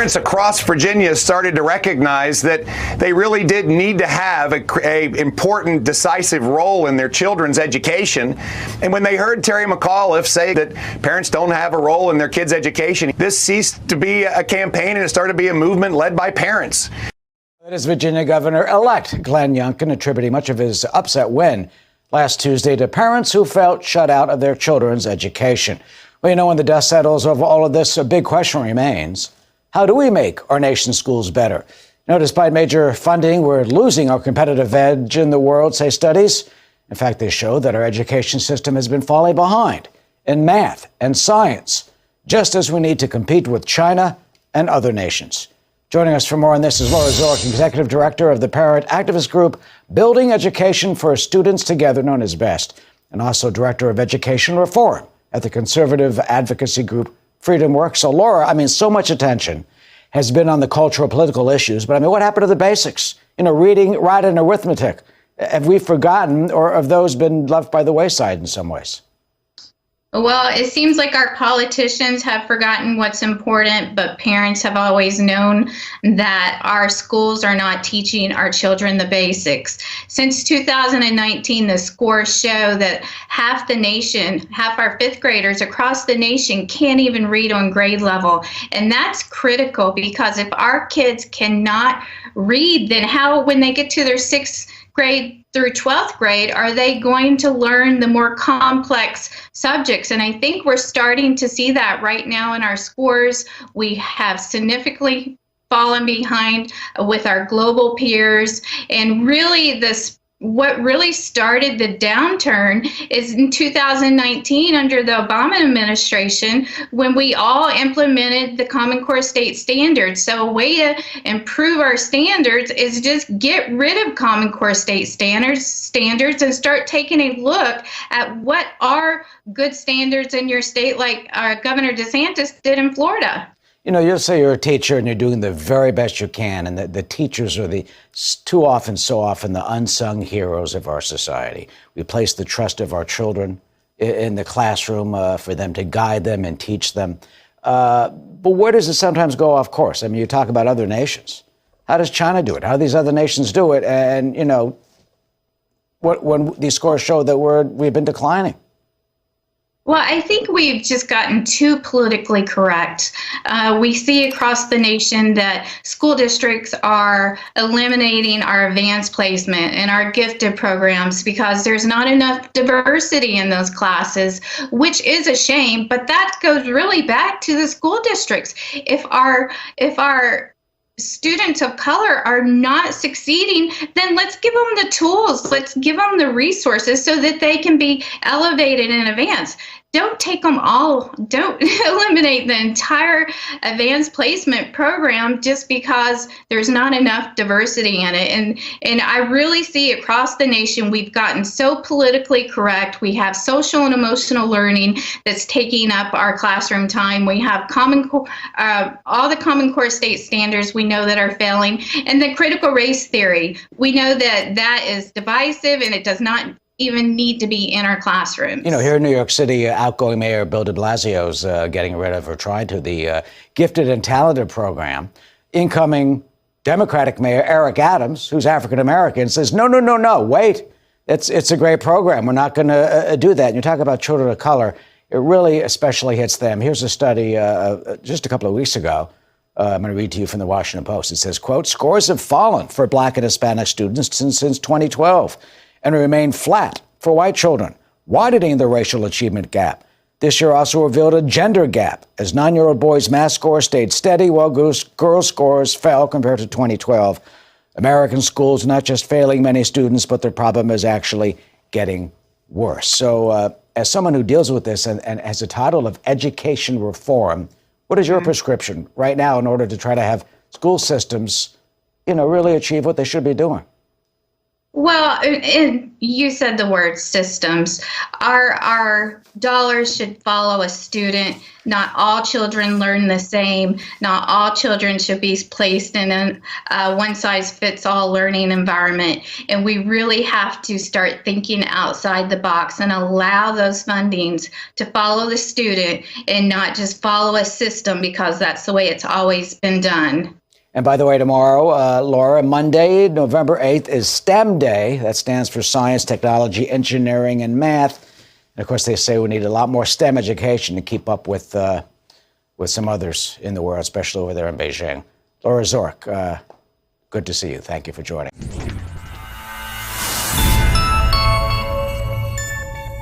parents across Virginia started to recognize that they really did need to have a important, decisive role in their children's education. And when they heard Terry McAuliffe say that parents don't have a role in their kids' education, this ceased to be a campaign and it started to be a movement led by parents. That is Virginia Governor-elect Glenn Youngkin attributing much of his upset win last Tuesday to parents who felt shut out of their children's education. Well, you know, when the dust settles over all of this, a big question remains. How do we make our nation's schools better? You know, despite major funding, we're losing our competitive edge in the world, say studies. In fact, they show that our education system has been falling behind in math and science, just as we need to compete with China and other nations. Joining us for more on this is Laura Zork, Executive Director of the parent activist group Building Education for Students Together, known as BEST, and also Director of Education Reform at the conservative advocacy group Freedom Works. So, Laura, I mean, so much attention has been on the cultural, political issues, but I mean, what happened to the basics? You know, reading, writing, arithmetic. Have we forgotten, or have those been left by the wayside in some ways? Well, it seems like our politicians have forgotten what's important, but parents have always known that our schools are not teaching our children the basics. Since 2019, the scores show that half the nation, half our fifth graders across the nation can't even read on grade level. And that's critical because if our kids cannot read, then how, when they get to their sixth grade through 12th grade, are they going to learn the more complex subjects? And I think we're starting to see that right now in our scores. We have significantly fallen behind with our global peers. And really, what really started the downturn is in 2019 under the Obama administration, when we all implemented the Common Core state standards. So a way to improve our standards is just get rid of Common Core state standards and start taking a look at what are good standards in your state, like Governor DeSantis did in Florida. You know, you'll say you're a teacher and you're doing the very best you can, and the teachers are so often the unsung heroes of our society. We place the trust of our children in the classroom for them to guide them and teach them. But where does it sometimes go off course? I mean, you talk about other nations. How does China do it? How do these other nations do it? And, you know, when these scores show that we've been declining? Well, I think we've just gotten too politically correct. We see across the nation that school districts are eliminating our advanced placement and our gifted programs because there's not enough diversity in those classes, which is a shame, but that goes really back to the school districts. If our students of color are not succeeding, then let's give them the tools, let's give them the resources so that they can be elevated in advance. Don't take them all, don't eliminate the entire advanced placement program just because there's not enough diversity in it. And I really see across the nation, we've gotten so politically correct. We have social and emotional learning that's taking up our classroom time. We have all the Common Core state standards we know that are failing. And the critical race theory, we know that that is divisive and it does not even need to be in our classrooms. You know, here in New York City, outgoing Mayor Bill de Blasio's getting rid of, or trying to, the Gifted and Talented program. Incoming Democratic Mayor Eric Adams, who's African-American, says, no, wait. It's a great program. We're not going to do that. And you talk about children of color. It really especially hits them. Here's a study just a couple of weeks ago. I'm going to read to you from the Washington Post. It says, quote, scores have fallen for Black and Hispanic students since 2012. And remain flat for white children, widening the racial achievement gap. This year also revealed a gender gap, as 9-year-old boys' math scores stayed steady while girls' scores fell compared to 2012. American schools are not just failing many students, but their problem is actually getting worse. So as someone who deals with this and has a title of education reform, what is your prescription right now in order to try to have school systems, you know, really achieve what they should be doing? Well, you said the word systems. Our dollars should follow a student. Not all children learn the same. Not all children should be placed in a one-size-fits-all learning environment. And we really have to start thinking outside the box and allow those fundings to follow the student and not just follow a system, because that's the way it's always been done. And by the way, tomorrow, Laura, Monday, November 8th, is STEM Day. That stands for Science, Technology, Engineering, and Math. And of course, they say we need a lot more STEM education to keep up with some others in the world, especially over there in Beijing. Laura Zork, good to see you. Thank you for joining.